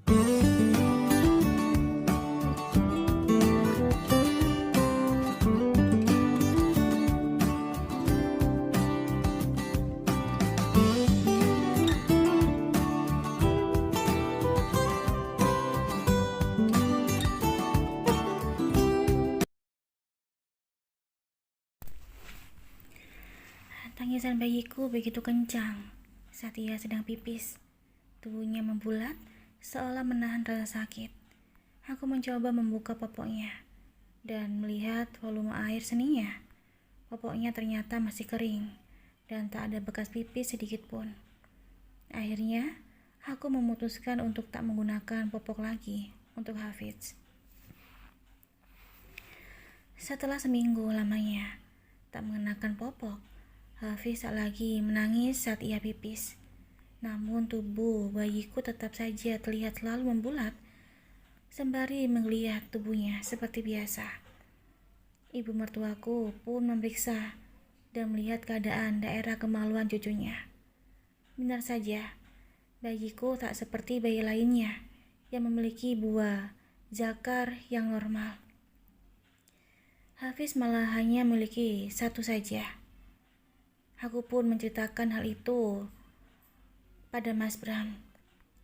Tangisan bayiku begitu kencang saat ia sedang pipis. Tubuhnya membulat, seolah menahan rasa sakit. Aku mencoba membuka popoknya dan melihat volume air seninya. Popoknya ternyata masih kering dan tak ada bekas pipis sedikit pun. Akhirnya, aku memutuskan untuk tak menggunakan popok lagi untuk Hafiz. Setelah seminggu lamanya tak mengenakan popok, Hafiz tak lagi menangis saat ia pipis. Namun tubuh bayiku tetap saja terlihat selalu membulat, sembari menggeliat tubuhnya seperti biasa. Ibu mertuaku pun memeriksa dan melihat keadaan daerah kemaluan cucunya. Benar saja, bayiku tak seperti bayi lainnya yang memiliki buah zakar yang normal. Hafiz malah hanya memiliki satu saja. Aku pun menceritakan hal itu pada Mas Bram,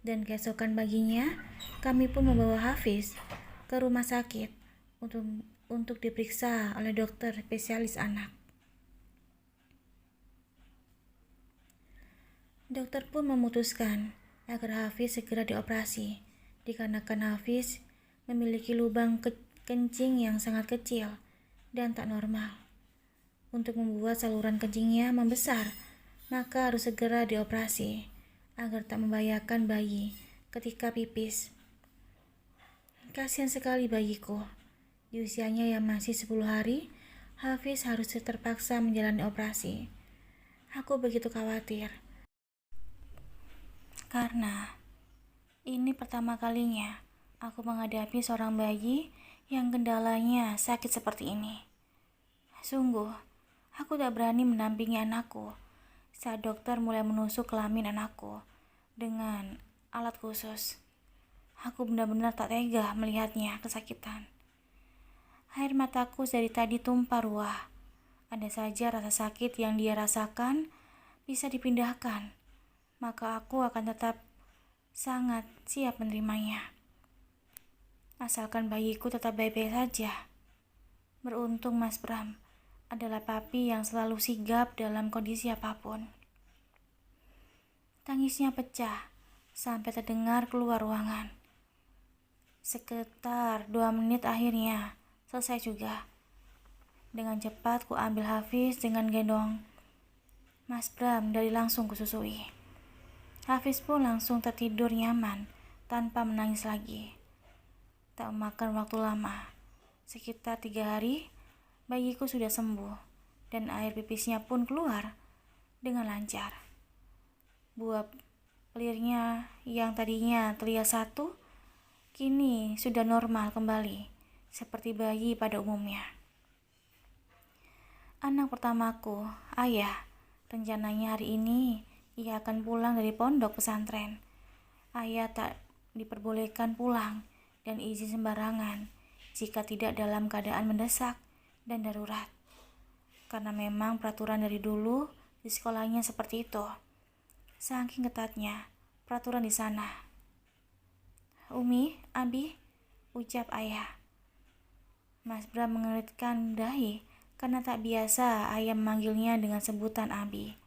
dan keesokan paginya kami pun membawa Hafiz ke rumah sakit untuk diperiksa oleh dokter spesialis anak. Dokter pun memutuskan agar Hafiz segera dioperasi, dikarenakan Hafiz memiliki lubang kencing yang sangat kecil dan tak normal. Untuk membuat saluran kencingnya membesar, maka harus segera dioperasi agar tak membahayakan bayi ketika pipis. Kasihan sekali bayiku. Di usianya yang masih 10 hari, Hafiz harus terpaksa menjalani operasi. Aku begitu khawatir, karena ini pertama kalinya aku menghadapi seorang bayi yang kendalanya sakit seperti ini. Sungguh, aku tak berani mendampingi anakku saat dokter mulai menusuk kelamin anakku dengan alat khusus. Aku benar-benar tak tega melihatnya kesakitan. Air mataku dari tadi tumpah ruah. Ada saja rasa sakit yang dia rasakan bisa dipindahkan, maka aku akan tetap sangat siap menerimanya. Asalkan bayiku tetap baik-baik saja. Beruntung Mas Bram adalah papi yang selalu sigap dalam kondisi apapun. Tangisnya pecah sampai terdengar keluar ruangan. Sekitar 2 menit akhirnya selesai juga. Dengan cepat ku ambil Hafiz dengan gendong Mas Bram dari langsung kususui. Hafiz pun langsung tertidur nyaman tanpa menangis lagi. Tak memakan waktu lama, sekitar 3 hari, bayiku sudah sembuh dan air pipisnya pun keluar dengan lancar. Buah pelirnya yang tadinya terlihat satu, kini sudah normal kembali, seperti bayi pada umumnya. Anak pertamaku, Ayah, rencananya hari ini ia akan pulang dari pondok pesantren. Ayah tak diperbolehkan pulang dan izin sembarangan jika tidak dalam keadaan mendesak dan darurat. Karena memang peraturan dari dulu di sekolahnya seperti itu. Saking ketatnya peraturan di sana. Umi, Abi, ucap Ayah. Mas Bram mengeritkan dahi karena tak biasa Ayah memanggilnya dengan sebutan Abi.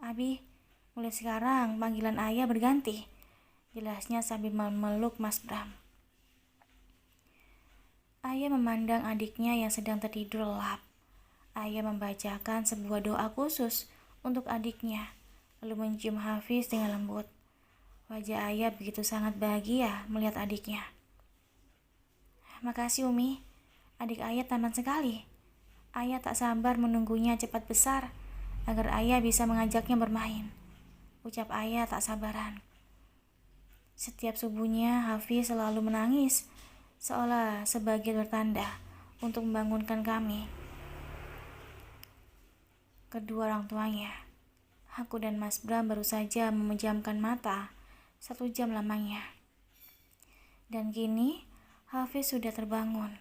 Abi, mulai sekarang panggilan Ayah berganti, jelasnya sambil memeluk Mas Bram. Ayah memandang adiknya yang sedang tertidur lelap. Ayah membacakan sebuah doa khusus untuk adiknya, lalu mencium Hafiz dengan lembut. Wajah Ayah begitu sangat bahagia melihat adiknya. Makasih Umi, adik Ayah tampan sekali. Ayah tak sabar menunggunya cepat besar agar Ayah bisa mengajaknya bermain, ucap Ayah tak sabaran. Setiap subuhnya Hafiz selalu menangis, seolah sebagai bertanda untuk membangunkan kami. Kedua orang tuanya, aku dan Mas Bram baru saja memejamkan mata 1 jam lamanya. Dan kini Hafiz sudah terbangun.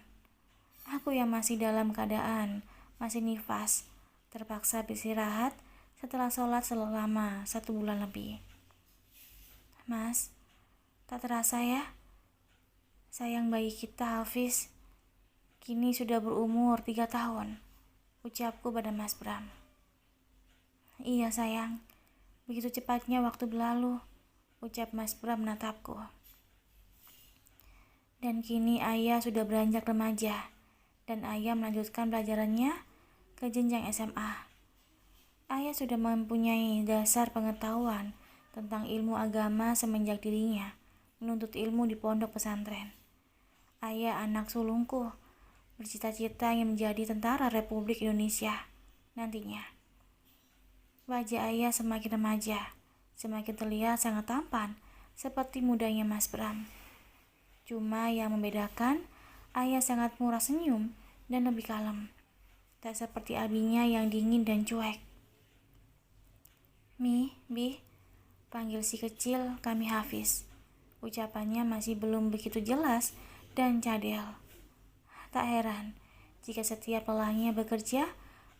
Aku yang masih dalam keadaan masih nifas, terpaksa beristirahat setelah sholat selama 1 bulan lebih. Mas, tak terasa ya, sayang bayi kita Hafiz kini sudah berumur 3 tahun, ucapku pada Mas Bram. Iya sayang, begitu cepatnya waktu berlalu, ucap Mas Bram menatapku. Dan kini ayah sudah beranjak remaja, dan ayah melanjutkan pelajarannya ke jenjang SMA. Ayah sudah mempunyai dasar pengetahuan tentang ilmu agama semenjak dirinya menuntut ilmu di pondok pesantren. Ayah anak sulungku bercita-cita ingin menjadi tentara Republik Indonesia nantinya. Wajah ayah semakin remaja, semakin terlihat sangat tampan seperti mudanya Mas Bram. Cuma yang membedakan, ayah sangat murah senyum dan lebih kalem. Tak seperti abinya yang dingin dan cuek. Bi, panggil si kecil kami Hafiz. Ucapannya masih belum begitu jelas dan cadel. Tak heran, jika setiap lelahnya bekerja,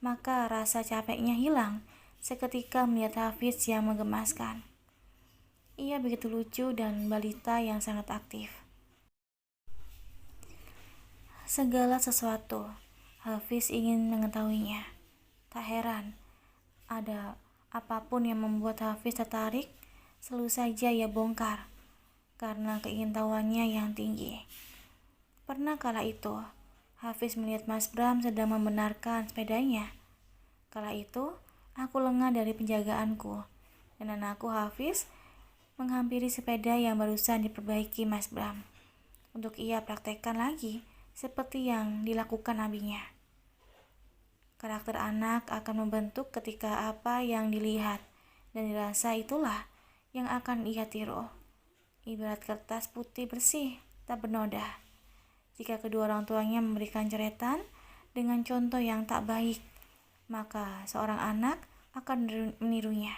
maka rasa capeknya hilang seketika melihat Hafiz yang menggemaskan. Ia begitu lucu dan balita yang sangat aktif. Segala sesuatu, Hafiz ingin mengetahuinya. Tak heran, ada apapun yang membuat Hafiz tertarik, selalu saja ia bongkar, karena keingintahuannya yang tinggi. Pernah kala itu, Hafiz melihat Mas Bram sedang membenarkan sepedanya. Kala itu, aku lengah dari penjagaanku, dan anakku Hafiz menghampiri sepeda yang barusan diperbaiki Mas Bram, untuk ia praktekkan lagi, seperti yang dilakukan abinya. Karakter anak akan membentuk ketika apa yang dilihat dan dirasa itulah yang akan ia tiru. Ibarat kertas putih bersih, tak bernoda. Jika kedua orang tuanya memberikan coretan dengan contoh yang tak baik, maka seorang anak akan menirunya.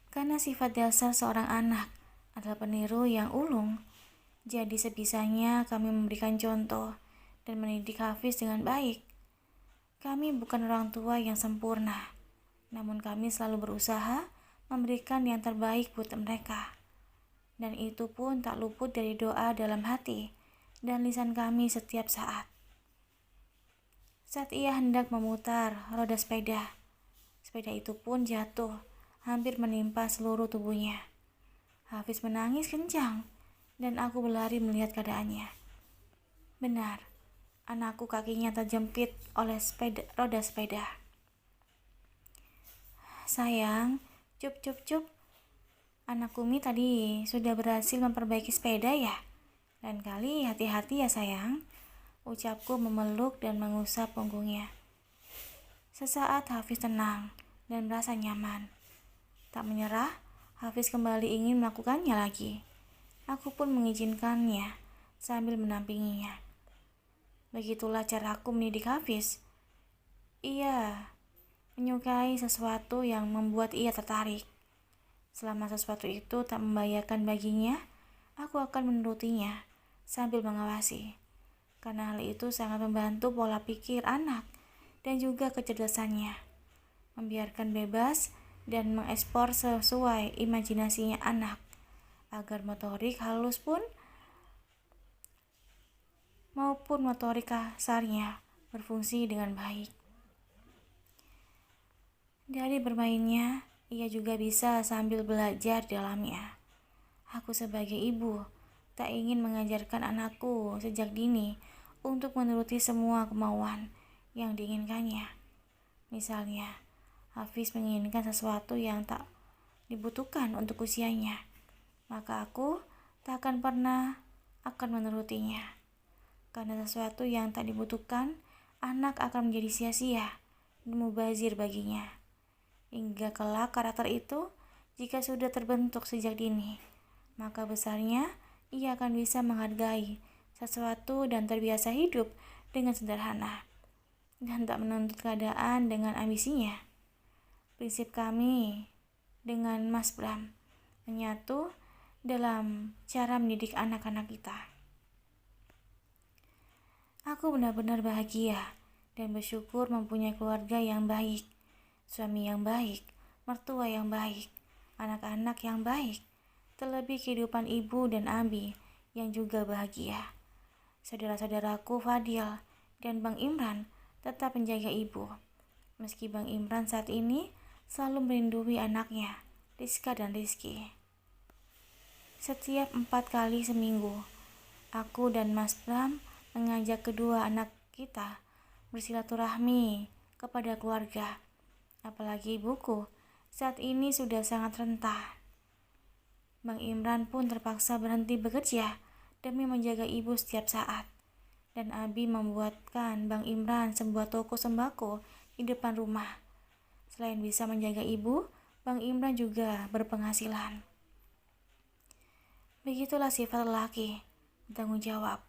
Karena sifat dasar seorang anak adalah peniru yang ulung, jadi sebisanya kami memberikan contoh dan mendidik Hafiz dengan baik. Kami bukan orang tua yang sempurna, namun kami selalu berusaha memberikan yang terbaik buat mereka. Dan itu pun tak luput dari doa dalam hati dan lisan kami setiap saat. Saat ia hendak memutar roda sepeda, sepeda itu pun jatuh, hampir menimpa seluruh tubuhnya. Hafiz menangis kencang, dan aku berlari melihat keadaannya. Benar, anakku kakinya terjepit oleh roda sepeda. Sayang, cup. Anak Kumi tadi sudah berhasil memperbaiki sepeda ya? Lain kali hati-hati ya sayang, ucapku memeluk dan mengusap punggungnya. Sesaat Hafiz tenang dan merasa nyaman. Tak menyerah, Hafiz kembali ingin melakukannya lagi. Aku pun mengizinkannya sambil mendampinginya. Begitulah caraku mendidik Hafiz. Ia menyukai sesuatu yang membuat ia tertarik. Selama sesuatu itu tak membahayakan baginya, aku akan menurutinya sambil mengawasi. Karena hal itu sangat membantu pola pikir anak dan juga kecerdasannya. Membiarkan bebas dan mengekspor sesuai imajinasinya anak, agar motorik halus pun maupun motorik kasarnya berfungsi dengan baik. Dari bermainnya, ia juga bisa sambil belajar di dalamnya. Aku sebagai ibu tak ingin mengajarkan anakku sejak dini untuk menuruti semua kemauan yang diinginkannya. Misalnya, Hafiz menginginkan sesuatu yang tak dibutuhkan untuk usianya, maka aku tak akan pernah menurutinya. Karena sesuatu yang tak dibutuhkan, anak akan menjadi sia-sia dan mubazir baginya. Hingga kelak karakter itu, jika sudah terbentuk sejak dini, maka besarnya ia akan bisa menghargai sesuatu dan terbiasa hidup dengan sederhana dan tak menuntut keadaan dengan ambisinya. Prinsip kami dengan Mas Bram, menyatu dalam cara mendidik anak-anak kita. Aku benar-benar bahagia dan bersyukur mempunyai keluarga yang baik, suami yang baik, mertua yang baik, anak-anak yang baik, terlebih kehidupan ibu dan abi yang juga bahagia. Saudara-saudaraku Fadil dan Bang Imran tetap menjaga ibu, meski Bang Imran saat ini selalu merindui anaknya, Rizka dan Rizky. Setiap 4 kali seminggu, aku dan Mas Bram mengajak kedua anak kita bersilaturahmi kepada keluarga. Apalagi ibuku saat ini sudah sangat renta. Bang Imran pun terpaksa berhenti bekerja demi menjaga ibu setiap saat. Dan Abi membuatkan Bang Imran sebuah toko sembako di depan rumah. Selain bisa menjaga ibu, Bang Imran juga berpenghasilan. Begitulah sifat lelaki, bertanggung jawab.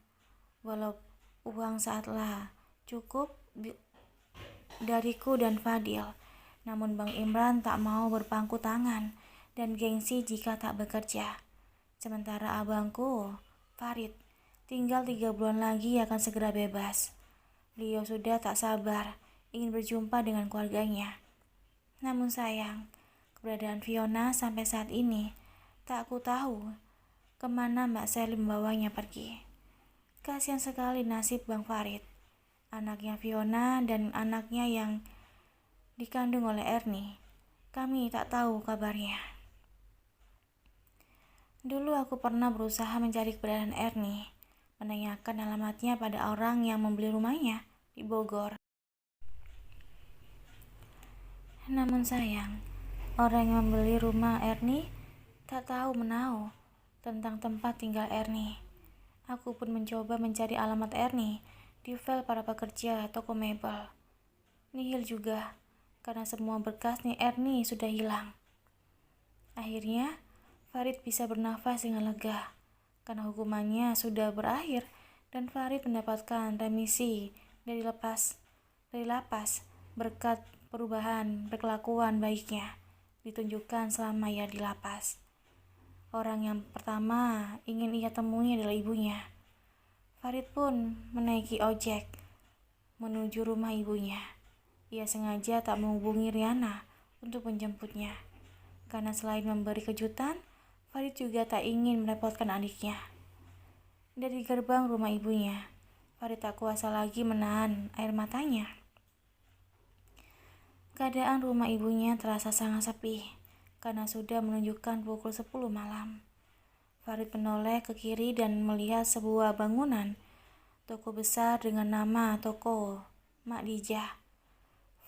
Walau uang saatlah cukup dariku dan Fadil, namun Bang Imran tak mau berpangku tangan dan gengsi jika tak bekerja. Sementara abangku, Farid, tinggal 3 bulan lagi akan segera bebas. Beliau sudah tak sabar ingin berjumpa dengan keluarganya. Namun sayang, keberadaan Fiona sampai saat ini tak aku tahu kemana Mbak Sally membawanya pergi. Kasihan sekali nasib Bang Farid, anaknya Fiona dan anaknya yang dikandung oleh Ernie. Kami tak tahu kabarnya. Dulu aku pernah berusaha mencari keberadaan Ernie, menanyakan alamatnya pada orang yang membeli rumahnya di Bogor. Namun sayang, orang yang membeli rumah Ernie tak tahu menahu tentang tempat tinggal Ernie. Aku pun mencoba mencari alamat Ernie di file para pekerja toko mebel. Nihil juga, karena semua berkas Ernie sudah hilang. Akhirnya, Farid bisa bernafas dengan lega, karena hukumannya sudah berakhir dan Farid mendapatkan remisi dari lapas berkat perubahan berkelakuan baiknya ditunjukkan selama ia di lapas. Orang yang pertama ingin ia temui adalah ibunya. Farid pun menaiki ojek menuju rumah ibunya. Ia sengaja tak menghubungi Riana untuk menjemputnya, karena selain memberi kejutan, Farid juga tak ingin merepotkan adiknya. Dari gerbang rumah ibunya, Farid tak kuasa lagi menahan air matanya. Keadaan rumah ibunya terasa sangat sepi, karena sudah menunjukkan pukul 10 malam. Farid menoleh ke kiri dan melihat sebuah bangunan toko besar dengan nama toko Mak Dijah.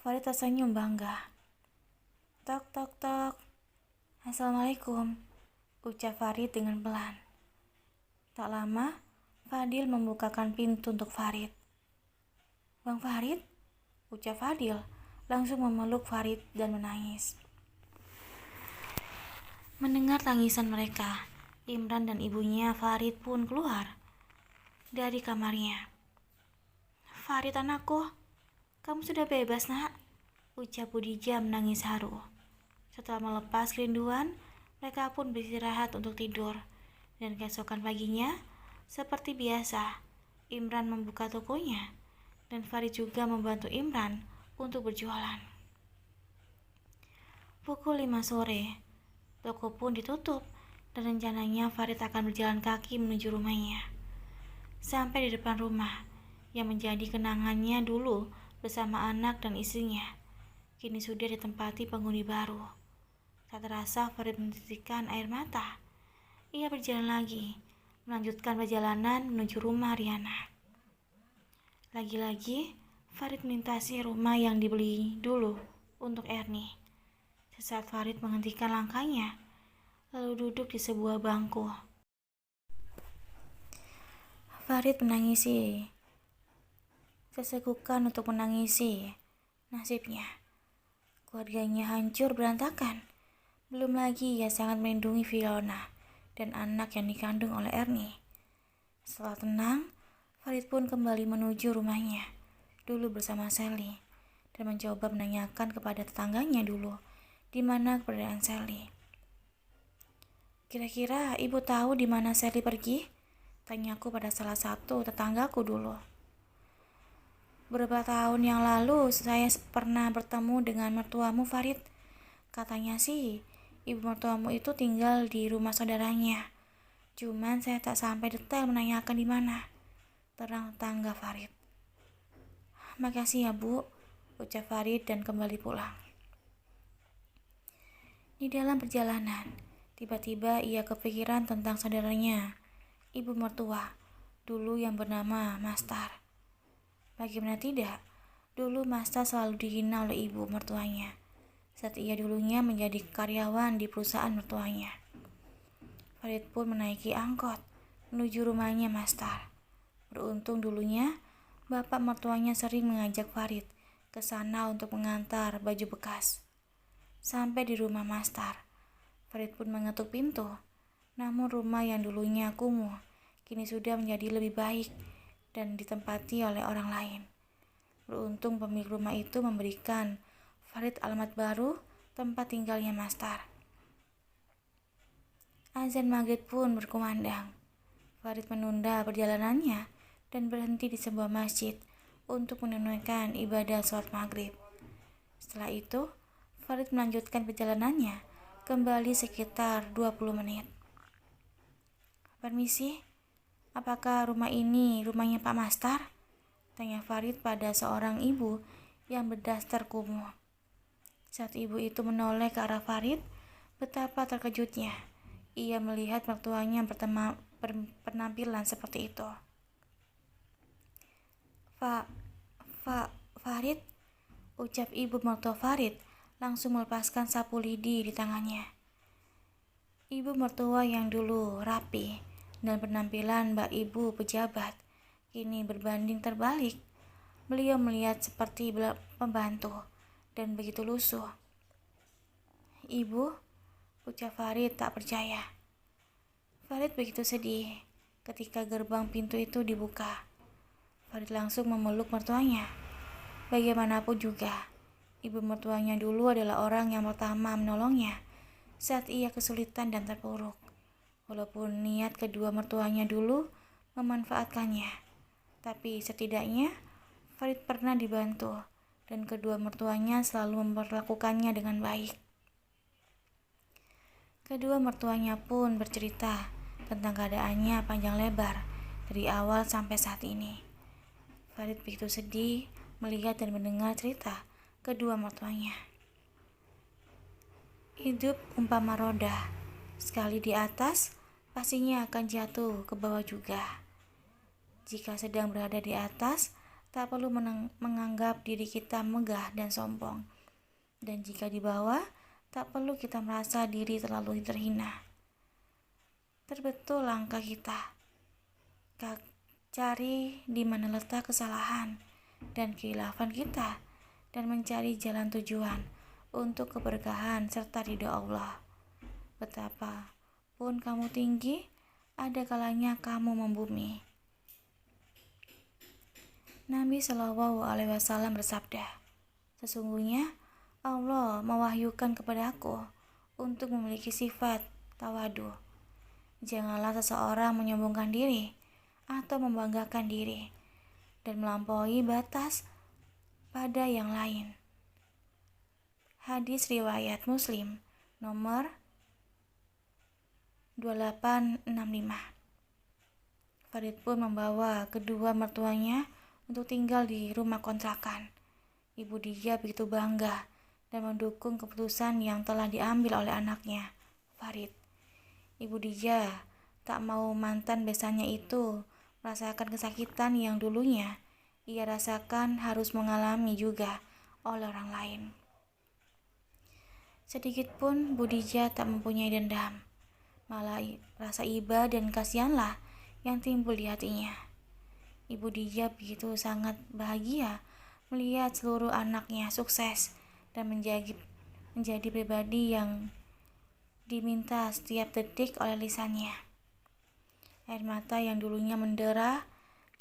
Farid tersenyum bangga. Tok tok tok. Assalamualaikum, ucap Farid dengan pelan. Tak lama, Fadil membukakan pintu untuk Farid. Bang Farid, ucap Fadil, langsung memeluk Farid dan menangis. Mendengar tangisan mereka, Imran dan ibunya Farid pun keluar dari kamarnya. Farid anakku, kamu sudah bebas nak, ucap Budija menangis haru. Setelah melepas kerinduan, mereka pun beristirahat untuk tidur. Dan keesokan paginya, seperti biasa, Imran membuka tokonya dan Farid juga membantu Imran untuk berjualan. Pukul 5 sore, toko pun ditutup dan rencananya Farid akan berjalan kaki menuju rumahnya. Sampai di depan rumah yang menjadi kenangannya dulu bersama anak dan istrinya, kini sudah ditempati penghuni baru. Tak terasa Farid menitikkan air mata. Ia berjalan lagi, melanjutkan perjalanan menuju rumah Riana. Lagi-lagi Farid melintasi rumah yang dibeli dulu untuk Ernie. Sesaat Farid menghentikan langkahnya, lalu duduk di sebuah bangku. Farid menangisi, sesekukan untuk menangisi nasibnya. Keluarganya hancur berantakan. Belum lagi ia sangat melindungi Fiona dan anak yang dikandung oleh Ernie. Setelah tenang, Farid pun kembali menuju rumahnya dulu bersama Sally dan mencoba menanyakan kepada tetangganya dulu di mana keberadaan Sally. Kira-kira ibu tahu di mana Sally pergi? Tanyaku pada salah satu tetanggaku dulu. Beberapa tahun yang lalu saya pernah bertemu dengan mertuamu, Farid. Katanya sih, ibu mertuamu itu tinggal di rumah saudaranya. Cuman saya tak sampai detail menanyakan di mana. Terang tetangga Farid. Makasih ya Bu, ucap Farid dan kembali pulang. Di dalam perjalanan, tiba-tiba ia kepikiran tentang saudaranya, ibu mertua, dulu yang bernama Mastar. Bagaimana tidak, dulu Mastar selalu dihina oleh ibu mertuanya, saat ia dulunya menjadi karyawan di perusahaan mertuanya. Farid pun menaiki angkot menuju rumahnya Mastar. Beruntung dulunya, bapak mertuanya sering mengajak Farid ke sana untuk mengantar baju bekas. Sampai di rumah Mastar, Farid pun mengetuk pintu. Namun rumah yang dulunya kumuh, kini sudah menjadi lebih baik dan ditempati oleh orang lain. Beruntung pemilik rumah itu memberikan Farid alamat baru tempat tinggalnya Mastar. Azan maghrib pun berkumandang. Farid menunda perjalanannya dan berhenti di sebuah masjid untuk menunaikan ibadah sholat maghrib. Setelah itu, Farid melanjutkan perjalanannya kembali sekitar 20 menit. Permisi, apakah rumah ini rumahnya Pak Mastar? Tanya Farid pada seorang ibu yang berdaster kumuh. Saat ibu itu menoleh ke arah Farid, betapa terkejutnya ia melihat mertuanya berpenampilan seperti itu. Farid, ucap ibu mertua Farid langsung melepaskan sapu lidi di tangannya. Ibu mertua yang dulu rapi dan penampilan mbak ibu pejabat, kini berbanding terbalik. Beliau melihat seperti pembantu dan begitu lusuh. Ibu, ucap Farid tak percaya. Farid begitu sedih ketika gerbang pintu itu dibuka. Farid langsung memeluk mertuanya. Bagaimanapun juga, ibu mertuanya dulu adalah orang yang pertama menolongnya saat ia kesulitan dan terpuruk. Walaupun niat kedua mertuanya dulu memanfaatkannya, tapi setidaknya Farid pernah dibantu dan kedua mertuanya selalu memperlakukannya dengan baik. Kedua mertuanya pun bercerita tentang keadaannya panjang lebar dari awal sampai saat ini. Farid begitu sedih melihat dan mendengar cerita kedua mertuanya. Hidup umpama roda, sekali di atas, pastinya akan jatuh ke bawah juga. Jika sedang berada di atas, tak perlu menganggap diri kita megah dan sombong. Dan jika di bawah, tak perlu kita merasa diri terlalu terhina. Terbetul langkah kita. Cari di mana letak kesalahan dan kekhilafan kita dan mencari jalan tujuan untuk keberkahan serta ridho Allah. Betapapun kamu tinggi, ada kalanya kamu membumi. Nabi Shallallahu Alaihi Wasallam bersabda, sesungguhnya Allah mewahyukan kepadaku untuk memiliki sifat tawadu. Janganlah seseorang menyombongkan diri atau membanggakan diri dan melampaui batas pada yang lain. Hadis riwayat Muslim nomor 2865. Farid pun membawa kedua mertuanya untuk tinggal di rumah kontrakan. Ibu dia begitu bangga dan mendukung keputusan yang telah diambil oleh anaknya, Farid. Ibu dia tak mau mantan besannya itu merasakan kesakitan yang dulunya ia rasakan harus mengalami juga oleh orang lain. Sedikitpun Budija tak mempunyai dendam, malah rasa iba dan kasihanlah yang timbul di hatinya. Ibu Dija begitu sangat bahagia melihat seluruh anaknya sukses dan menjadi pribadi yang diminta setiap detik oleh lisannya. Air mata yang dulunya mendera,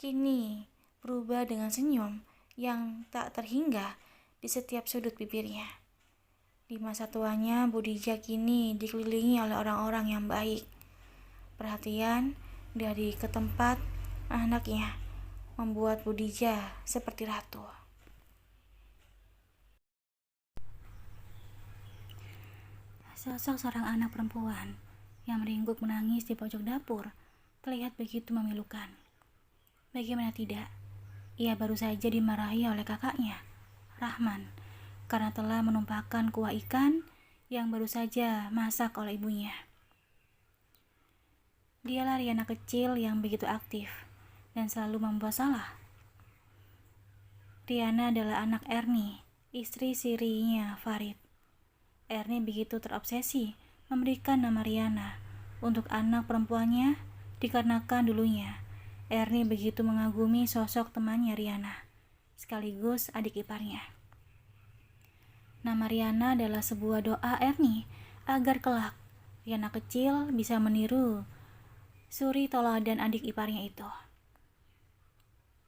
kini berubah dengan senyum yang tak terhingga di setiap sudut bibirnya. Di masa tuanya, Budija kini dikelilingi oleh orang-orang yang baik. Perhatian dari ke tempat anaknya membuat Budija seperti ratu. Sosok seorang anak perempuan yang meringkuk menangis di pojok dapur terlihat begitu memilukan. Bagaimana tidak? Ia baru saja dimarahi oleh kakaknya, Rahman, karena telah menumpahkan kuah ikan yang baru saja masak oleh ibunya. Dialah Riana kecil yang begitu aktif dan selalu membuat salah. Riana adalah anak Erni, istri sirinya Farid. Erni begitu terobsesi memberikan nama Riana untuk anak perempuannya dikarenakan dulunya Erni begitu mengagumi sosok temannya Riana, sekaligus adik iparnya. Nama Riana adalah sebuah doa Erni agar kelak Riana kecil bisa meniru suri toladan adik iparnya itu.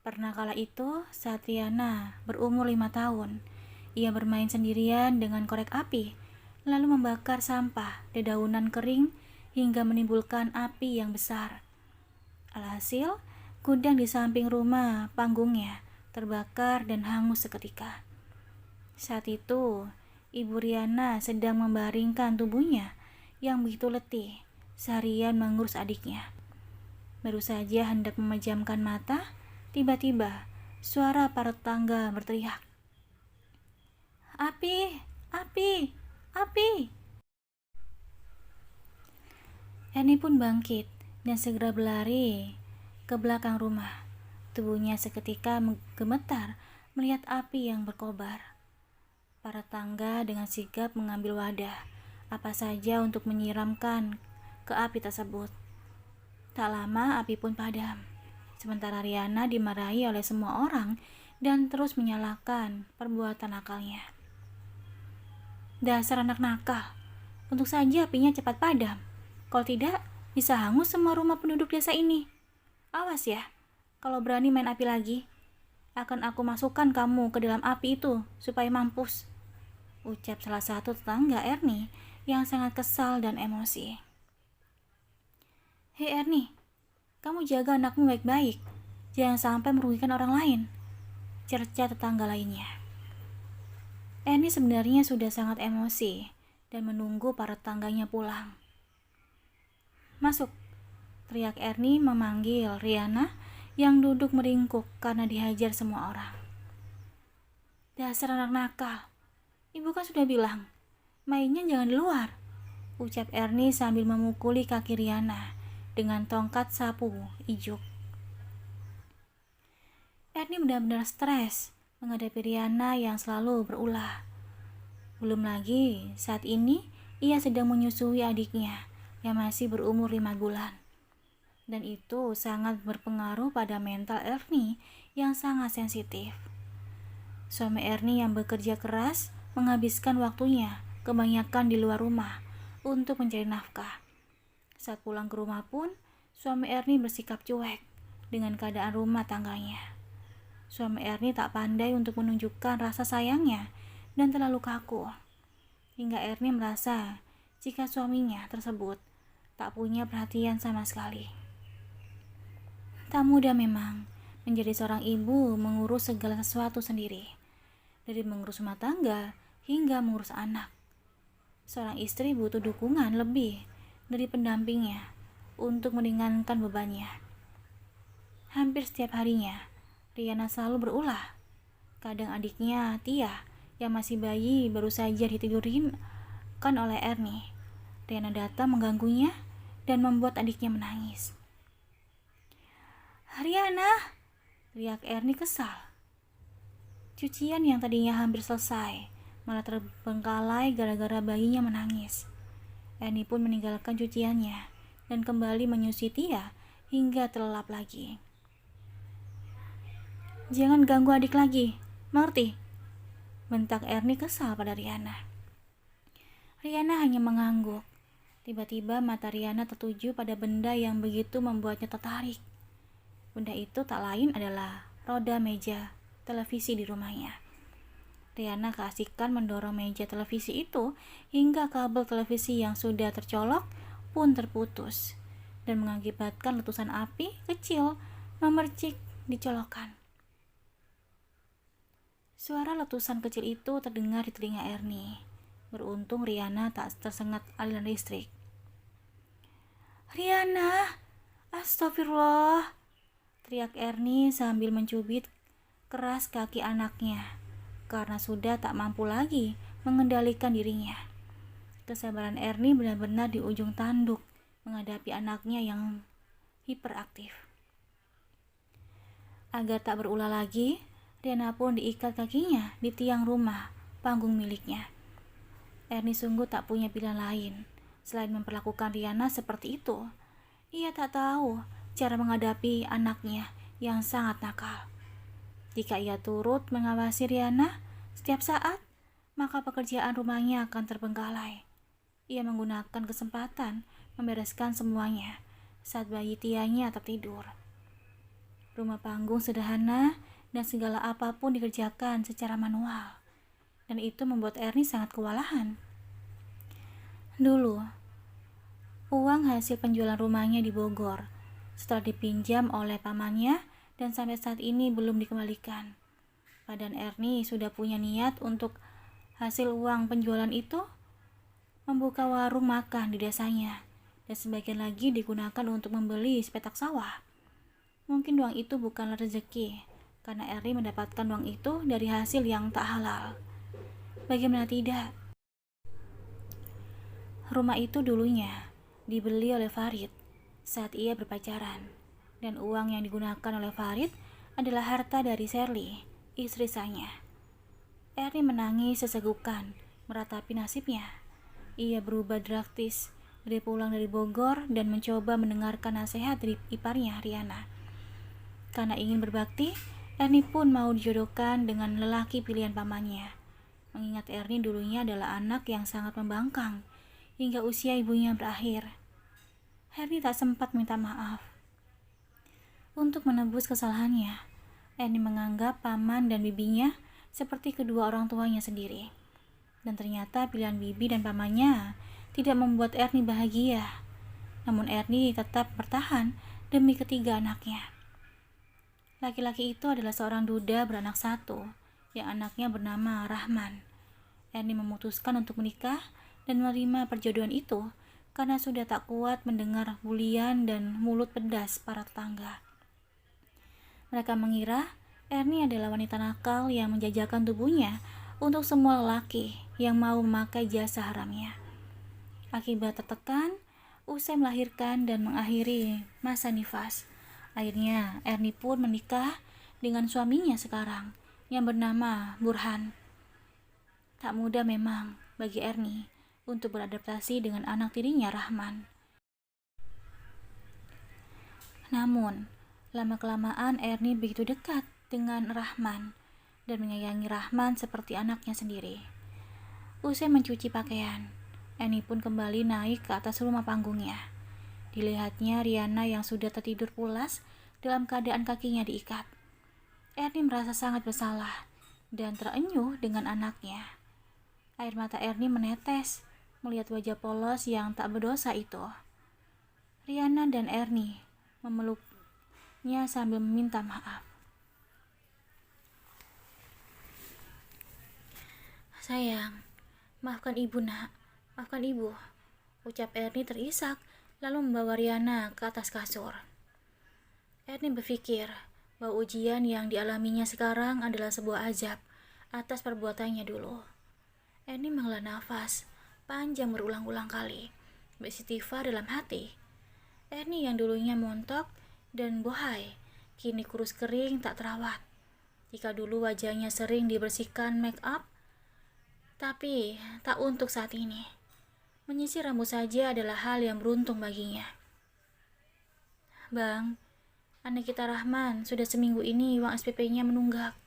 Pernah kala itu, saat Riana berumur 5 tahun, ia bermain sendirian dengan korek api, lalu membakar sampah dedaunan kering hingga menimbulkan api yang besar. Alhasil, gudang di samping rumah panggungnya terbakar dan hangus seketika. Saat itu, Ibu Riana sedang membaringkan tubuhnya yang begitu letih seharian mengurus adiknya. Baru saja hendak memejamkan mata, tiba-tiba suara para tetangga berteriak, "Api! Api! Api!" Erni pun bangkit dan segera berlari ke belakang rumah. Tubuhnya seketika gemetar melihat api yang berkobar. Para tetangga dengan sigap mengambil wadah apa saja untuk menyiramkan ke api tersebut. Tak lama api pun padam. Sementara Riana dimarahi oleh semua orang dan terus menyalahkan perbuatan nakalnya. "Dasar anak nakal, untuk saja apinya cepat padam. Kalau tidak, bisa hangus semua rumah penduduk desa ini. Awas ya, kalau berani main api lagi, akan aku masukkan kamu ke dalam api itu supaya mampus," ucap salah satu tetangga Erni yang sangat kesal dan emosi. "Hei Erni, kamu jaga anakmu baik-baik, jangan sampai merugikan orang lain," cerca tetangga lainnya. Erni sebenarnya sudah sangat emosi dan menunggu para tetangganya pulang. "Masuk," teriak Erni memanggil Riana yang duduk meringkuk karena dihajar semua orang. "Dasar anak nakal, ibu kan sudah bilang, mainnya jangan di luar," ucap Erni sambil memukuli kaki Riana dengan tongkat sapu ijuk. Erni benar-benar stres menghadapi Riana yang selalu berulah. Belum lagi saat ini ia sedang menyusui adiknya yang masih berumur 5 bulan. Dan itu sangat berpengaruh pada mental Erni yang sangat sensitif. Suami Erni yang bekerja keras menghabiskan waktunya kebanyakan di luar rumah untuk mencari nafkah. Saat pulang ke rumah pun, suami Erni bersikap cuek dengan keadaan rumah tangganya. Suami Erni tak pandai untuk menunjukkan rasa sayangnya dan terlalu kaku, hingga Erni merasa jika suaminya tersebut tak punya perhatian sama sekali. Tak mudah memang menjadi seorang ibu mengurus segala sesuatu sendiri, dari mengurus rumah tangga hingga mengurus anak. Seorang istri butuh dukungan lebih dari pendampingnya untuk meringankan bebannya. Hampir setiap harinya, Riana selalu berulah. Kadang adiknya, Tia, yang masih bayi baru saja ditidurin kan oleh Erni. Riana datang mengganggunya dan membuat adiknya menangis. "Riana!" teriak Erni kesal. Cucian yang tadinya hampir selesai malah terbengkalai gara-gara bayinya menangis. Erni pun meninggalkan cuciannya dan kembali menyusui Tia hingga terlelap lagi. "Jangan ganggu adik lagi, mengerti?" bentak Erni kesal pada Riana. Riana hanya mengangguk. Tiba-tiba mata Riana tertuju pada benda yang begitu membuatnya tertarik. Benda itu tak lain adalah roda meja televisi di rumahnya. Riana keasikan mendorong meja televisi itu hingga kabel televisi yang sudah tercolok pun terputus dan mengakibatkan letusan api kecil memercik di colokan. Suara letusan kecil itu terdengar di telinga Ernie. Beruntung Riana tak tersengat aliran listrik. "Riana, astagfirullah!" teriak Ernie sambil mencubit keras kaki anaknya karena sudah tak mampu lagi mengendalikan dirinya. Kesabaran Ernie benar-benar di ujung tanduk menghadapi anaknya yang hiperaktif. Agar tak berulah lagi, Riana pun diikat kakinya di tiang rumah panggung miliknya. Ernie sungguh tak punya pilihan lain selain memperlakukan Riana seperti itu. Ia tak tahu cara menghadapi anaknya yang sangat nakal. Jika ia turut mengawasi Riana setiap saat, maka pekerjaan rumahnya akan terbengkalai. Ia menggunakan kesempatan membereskan semuanya saat bayi tianya tertidur. Rumah panggung sederhana dan segala apapun dikerjakan secara manual. Dan itu membuat Ernie sangat kewalahan. Dulu, uang hasil penjualan rumahnya di Bogor setelah dipinjam oleh pamannya dan sampai saat ini belum dikembalikan. Padahal Ernie sudah punya niat untuk hasil uang penjualan itu membuka warung makan di desanya dan sebagian lagi digunakan untuk membeli sepetak sawah. Mungkin uang itu bukanlah rezeki karena Ernie mendapatkan uang itu dari hasil yang tak halal. Bagaimana tidak? Rumah itu dulunya dibeli oleh Farid saat ia berpacaran. Dan uang yang digunakan oleh Farid adalah harta dari Sherly, istri saya. Ernie menangis sesegukan meratapi nasibnya. Ia berubah drastis dari pulang dari Bogor dan mencoba mendengarkan nasihat dari iparnya Riana. Karena ingin berbakti, Ernie pun mau dijodohkan dengan lelaki pilihan pamannya. Mengingat Ernie dulunya adalah anak yang sangat membangkang hingga usia ibunya berakhir. Ernie tak sempat minta maaf. Untuk menebus kesalahannya, Ernie menganggap paman dan bibinya seperti kedua orang tuanya sendiri. Dan ternyata pilihan bibi dan pamannya tidak membuat Ernie bahagia. Namun Ernie tetap bertahan demi ketiga anaknya. Laki-laki itu adalah seorang duda beranak satu, yang anaknya bernama Rahman. Ernie memutuskan untuk menikah dan menerima perjodohan itu karena sudah tak kuat mendengar bulian dan mulut pedas para tetangga. Mereka mengira Ernie adalah wanita nakal yang menjajakan tubuhnya untuk semua lelaki yang mau memakai jasa haramnya. Akibat tertekan, usai melahirkan dan mengakhiri masa nifas, akhirnya Ernie pun menikah dengan suaminya sekarang yang bernama Burhan. Tak mudah memang bagi Ernie untuk beradaptasi dengan anak tirinya Rahman. Namun, lama-kelamaan Ernie begitu dekat dengan Rahman dan menyayangi Rahman seperti anaknya sendiri. Usai mencuci pakaian, Ernie pun kembali naik ke atas rumah panggungnya. Dilihatnya Riana yang sudah tertidur pulas dalam keadaan kakinya diikat. Ernie merasa sangat bersalah dan terenyuh dengan anaknya. Air mata Ernie menetes melihat wajah polos yang tak berdosa itu. Riana dan Ernie memeluknya sambil meminta maaf. "Sayang, maafkan ibu nak, maafkan ibu," ucap Ernie terisak lalu membawa Riana ke atas kasur. Ernie berpikir bahwa ujian yang dialaminya sekarang adalah sebuah azab atas perbuatannya dulu. Ernie menghela nafas panjang berulang-ulang kali, beristighfar dalam hati. Ernie yang dulunya montok dan bohai, kini kurus kering tak terawat. Jika dulu wajahnya sering dibersihkan make up, tapi tak untuk saat ini. Menyisir rambut saja adalah hal yang beruntung baginya. "Bang, anak kita Rahman sudah seminggu ini uang SPP-nya menunggak,"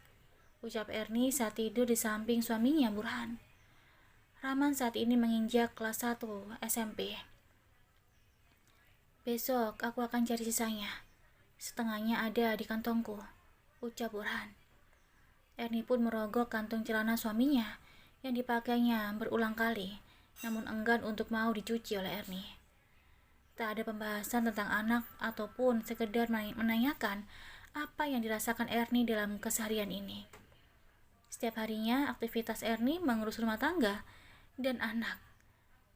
ucap Ernie saat tidur di samping suaminya Burhan. Rahman saat ini menginjak kelas 1 SMP. "Besok aku akan cari sisanya. Setengahnya ada di kantongku," ucap Burhan. Ernie pun merogoh kantung celana suaminya yang dipakainya berulang kali, namun enggan untuk mau dicuci oleh Ernie. Tak ada pembahasan tentang anak ataupun sekedar menanyakan apa yang dirasakan Ernie dalam keseharian ini. Setiap harinya aktivitas Ernie mengurus rumah tangga dan anak.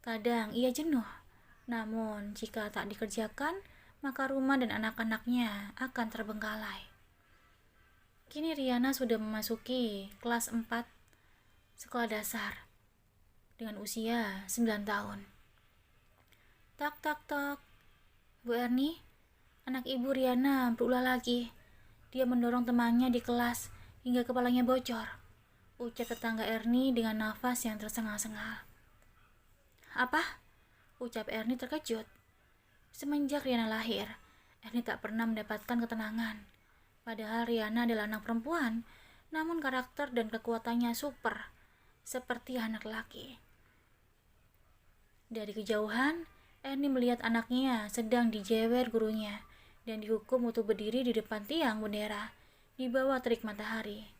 Kadang ia jenuh, namun jika tak dikerjakan, maka rumah dan anak-anaknya akan terbengkalai. Kini Riana sudah memasuki kelas 4 sekolah dasar dengan usia 9 tahun. Tak tak tak. Bu Ernie, anak ibu Riana berulah lagi. Dia mendorong temannya di kelas hingga kepalanya bocor. Ucap tetangga Ernie dengan nafas yang tersengal-sengal. Apa? Ucap Ernie terkejut. Semenjak Riana lahir, Ernie tak pernah mendapatkan ketenangan. Padahal Riana adalah anak perempuan, namun karakter dan kekuatannya super, seperti anak laki. Dari kejauhan, Ernie melihat anaknya sedang dijewer gurunya dan dihukum untuk berdiri di depan tiang bendera di bawah terik matahari.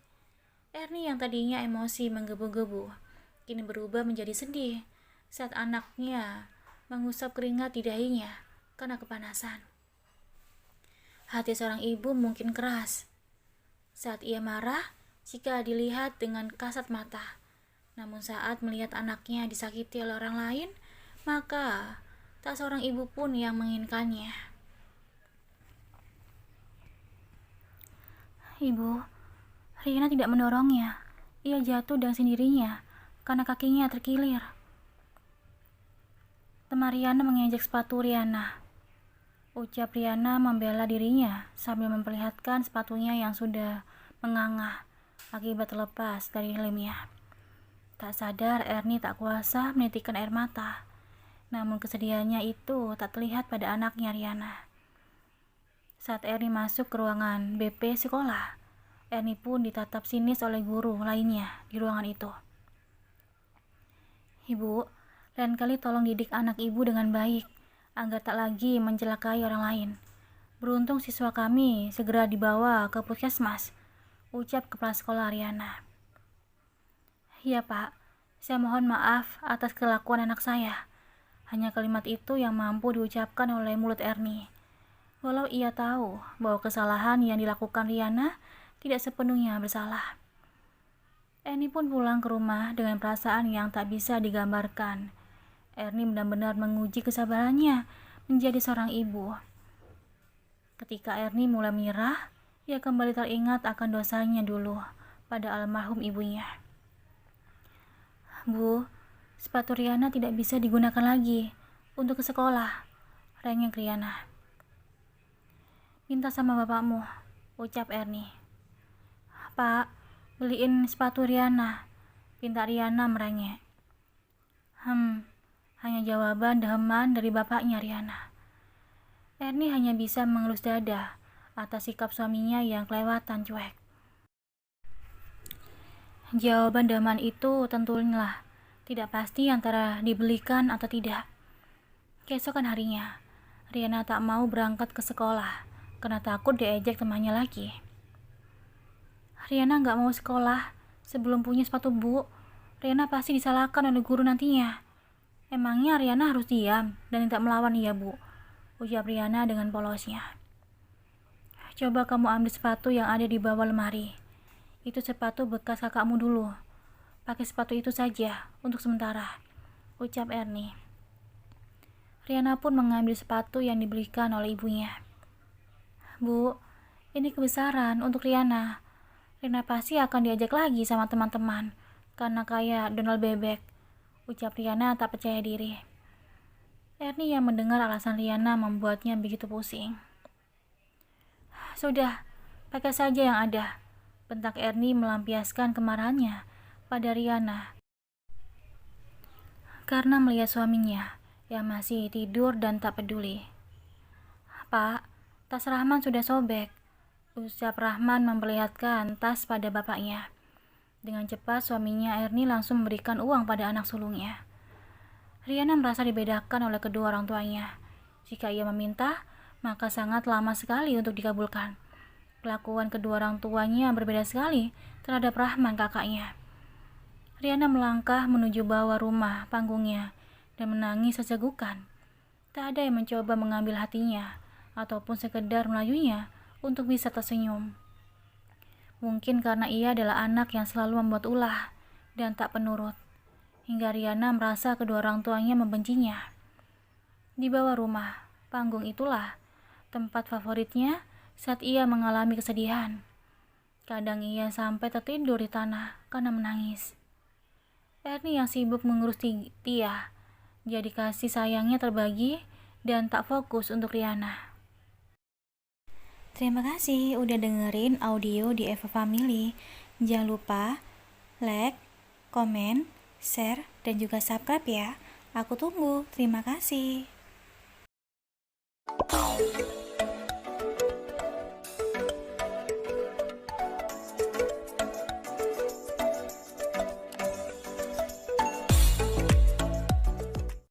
Ernie yang tadinya emosi menggebu-gebu, kini berubah menjadi sedih saat anaknya mengusap keringat di dahinya karena kepanasan. Hati seorang ibu mungkin keras saat ia marah jika dilihat dengan kasat mata. Namun saat melihat anaknya disakiti oleh orang lain, maka tak seorang ibu pun yang menginginkannya. Ibu, Riana tidak mendorongnya. Ia jatuh dengan sendirinya karena kakinya terkilir. Teman Riana mengejek sepatu Riana. Ucap Riana membela dirinya sambil memperlihatkan sepatunya yang sudah mengangah akibat terlepas dari helmnya. Tak sadar Ernie tak kuasa menitikkan air mata. Namun kesedihannya itu tak terlihat pada anaknya Riana. Saat Ernie masuk ke ruangan BP sekolah, Ernie pun ditatap sinis oleh guru lainnya di ruangan itu. Ibu, lain kali tolong didik anak ibu dengan baik, agar tak lagi mencelakai orang lain. Beruntung siswa kami segera dibawa ke puskesmas, ucap kepala sekolah Riana. Ya Pak, saya mohon maaf atas kelakuan anak saya. Hanya kalimat itu yang mampu diucapkan oleh mulut Ernie. Walau ia tahu bahwa kesalahan yang dilakukan Riana tidak sepenuhnya bersalah. Ernie pun pulang ke rumah dengan perasaan yang tak bisa digambarkan. Ernie benar-benar menguji kesabarannya menjadi seorang ibu. Ketika Ernie mulai menyerah, ia kembali teringat akan dosanya dulu pada almarhum ibunya. Bu, sepatu Riana tidak bisa digunakan lagi untuk ke sekolah, rengek Riana. Minta sama bapakmu, ucap Ernie. Pak, beliin sepatu Riana, pinta Riana merengek. Hanya jawaban deheman dari bapaknya Riana. Ernie hanya bisa mengelus dada atas sikap suaminya yang kelewatan cuek. Jawaban deheman itu tentunya tidak pasti antara dibelikan atau tidak. Keesokan harinya, Riana tak mau berangkat ke sekolah karena takut diejek temannya lagi. Riana gak mau sekolah sebelum punya sepatu bu. Riana pasti disalahkan oleh guru nantinya. Emangnya Riana harus diam dan tidak melawan iya bu, ucap Riana dengan polosnya. Coba kamu ambil sepatu yang ada di bawah lemari. Itu sepatu bekas kakakmu dulu. Pakai sepatu itu saja untuk sementara, ucap Ernie. Riana pun mengambil sepatu yang dibelikan oleh ibunya. Bu, ini kebesaran untuk Riana. Riana pasti akan diajak lagi sama teman-teman karena kayak Donald Bebek, ucap Riana tak percaya diri. Ernie yang mendengar alasan Riana membuatnya begitu pusing. Sudah, pakai saja yang ada, bentak Ernie melampiaskan kemarahannya pada Riana karena melihat suaminya yang masih tidur dan tak peduli. Pak, tas Rahman sudah sobek, ucap Rahman memperlihatkan tas pada bapaknya. Dengan cepat suaminya Ernie langsung memberikan uang pada anak sulungnya. Riana merasa dibedakan oleh kedua orang tuanya. Jika ia meminta, maka sangat lama sekali untuk dikabulkan. Kelakuan kedua orang tuanya berbeda sekali terhadap Rahman kakaknya. Riana melangkah menuju bawah rumah panggungnya dan menangis sesegukan. Tak ada yang mencoba mengambil hatinya ataupun sekedar melayunya untuk bisa tersenyum. Mungkin karena ia adalah anak yang selalu membuat ulah dan tak penurut, hingga Riana merasa kedua orang tuanya membencinya. Di bawah rumah panggung itulah tempat favoritnya saat ia mengalami kesedihan. Kadang ia sampai tertidur di tanah karena menangis. Ernie yang sibuk mengurus Tia, jadi kasih sayangnya terbagi dan tak fokus untuk Riana. Terima kasih udah dengerin audio di Eva Family. Jangan lupa like, komen, share, dan juga subscribe ya. Aku tunggu. Terima kasih.